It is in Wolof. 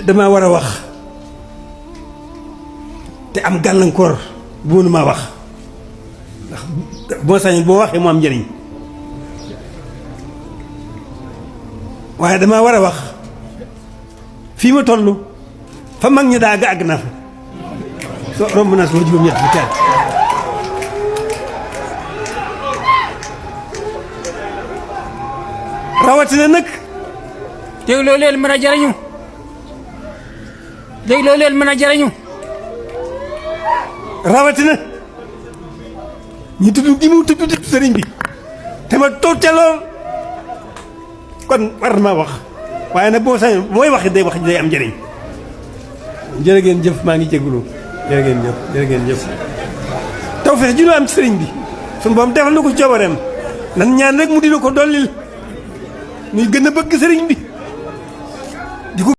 dama war a wax te am gàllankoor bu mënu maa wax ndax boo sañ boo waxee mu am njëriñ waaye dama war a wax fii ma toll fa mag ñi daa àgg naa fa soo romb naa soo juróom-ñett fi teel rawatina nag dégloo leen mën a jariñu dégloo leen mën a jariñu rawatina ñu tudd gi mu tudd sëriñ bi te ma toog ca lool kon war na maa wax waaye nag boo sañ mooy wax day wax day am njëriñ jërë ngeen jëf maa ngi jégalu jërë ngeen jëf jërë ngeen jëf tawfeex ju ñu am ci sëriñ bi suñu boom defal na ko coobareem nan ñaan rek mu dina ko dollil ñuy gën a bëgg sëriñ bi